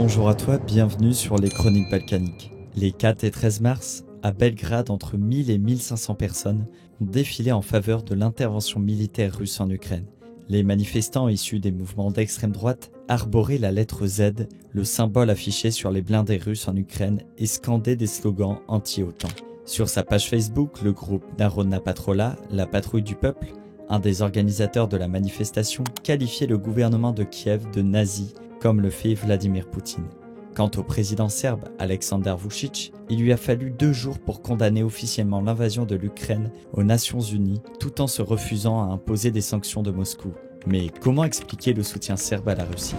Bonjour à toi, bienvenue sur les Chroniques Balkaniques. Les 4 et 13 mars, à Belgrade, entre 1000 et 1500 personnes ont défilé en faveur de l'intervention militaire russe en Ukraine. Les manifestants issus des mouvements d'extrême droite arboraient la lettre Z, le symbole affiché sur les blindés russes en Ukraine, et scandaient des slogans anti-OTAN. Sur sa page Facebook, le groupe Narodna Patrola, la patrouille du peuple, un des organisateurs de la manifestation, qualifiait le gouvernement de Kiev de nazi, comme le fait Vladimir Poutine. Quant au président serbe Aleksandar Vučić, il lui a fallu 2 jours pour condamner officiellement l'invasion de l'Ukraine aux Nations Unies, tout en se refusant à imposer des sanctions de Moscou. Mais comment expliquer le soutien serbe à la Russie?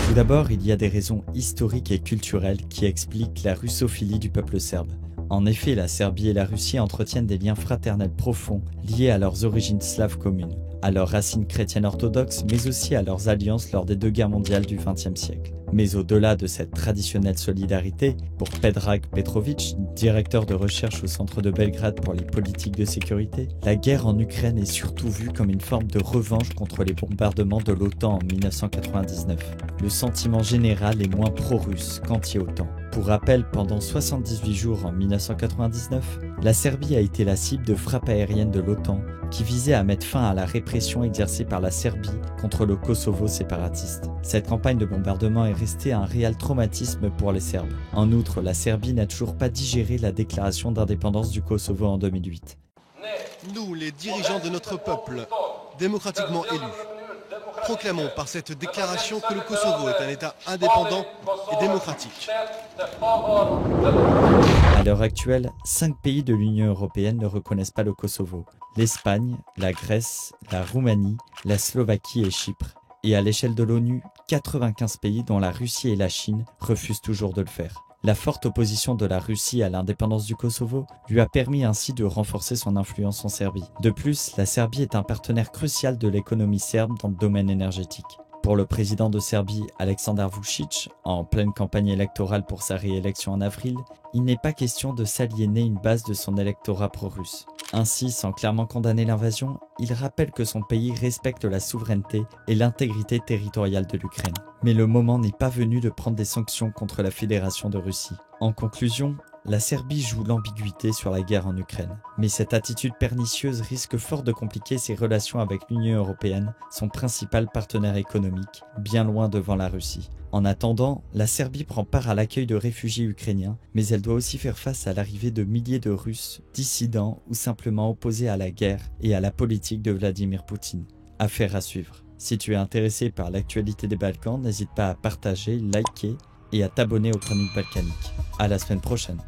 Tout d'abord, il y a des raisons historiques et culturelles qui expliquent la russophilie du peuple serbe. En effet, la Serbie et la Russie entretiennent des liens fraternels profonds liés à leurs origines slaves communes, à leurs racines chrétiennes orthodoxes, mais aussi à leurs alliances lors des 2 guerres mondiales du XXe siècle. Mais au-delà de cette traditionnelle solidarité, pour Predrag Petrović, directeur de recherche au Centre de Belgrade pour les politiques de sécurité, la guerre en Ukraine est surtout vue comme une forme de revanche contre les bombardements de l'OTAN en 1999. Le sentiment général est moins pro-russe qu'anti-OTAN. Pour rappel, pendant 78 jours en 1999, la Serbie a été la cible de frappes aériennes de l'OTAN qui visaient à mettre fin à la répression exercée par la Serbie contre le Kosovo séparatiste. Cette campagne de bombardement est restée un réel traumatisme pour les Serbes. En outre, la Serbie n'a toujours pas digéré la déclaration d'indépendance du Kosovo en 2008. Nous, les dirigeants de notre peuple, démocratiquement élus, proclamons par cette déclaration que le Kosovo est un État indépendant et démocratique. À l'heure actuelle, 5 pays de l'Union européenne ne reconnaissent pas le Kosovo. L'Espagne, la Grèce, la Roumanie, la Slovaquie et Chypre. Et à l'échelle de l'ONU, 95 pays dont la Russie et la Chine refusent toujours de le faire. La forte opposition de la Russie à l'indépendance du Kosovo lui a permis ainsi de renforcer son influence en Serbie. De plus, la Serbie est un partenaire crucial de l'économie serbe dans le domaine énergétique. Pour le président de Serbie, Aleksandar Vučić, en pleine campagne électorale pour sa réélection en avril, il n'est pas question de s'aliéner une base de son électorat pro-russe. Ainsi, sans clairement condamner l'invasion, il rappelle que son pays respecte la souveraineté et l'intégrité territoriale de l'Ukraine. Mais le moment n'est pas venu de prendre des sanctions contre la Fédération de Russie. En conclusion, la Serbie joue l'ambiguïté sur la guerre en Ukraine. Mais cette attitude pernicieuse risque fort de compliquer ses relations avec l'Union européenne, son principal partenaire économique, bien loin devant la Russie. En attendant, la Serbie prend part à l'accueil de réfugiés ukrainiens, mais elle doit aussi faire face à l'arrivée de milliers de Russes, dissidents ou simplement opposés à la guerre et à la politique de Vladimir Poutine. Affaire à suivre. Si tu es intéressé par l'actualité des Balkans, n'hésite pas à partager, liker et à t'abonner aux Chroniques Balkaniques. À la semaine prochaine.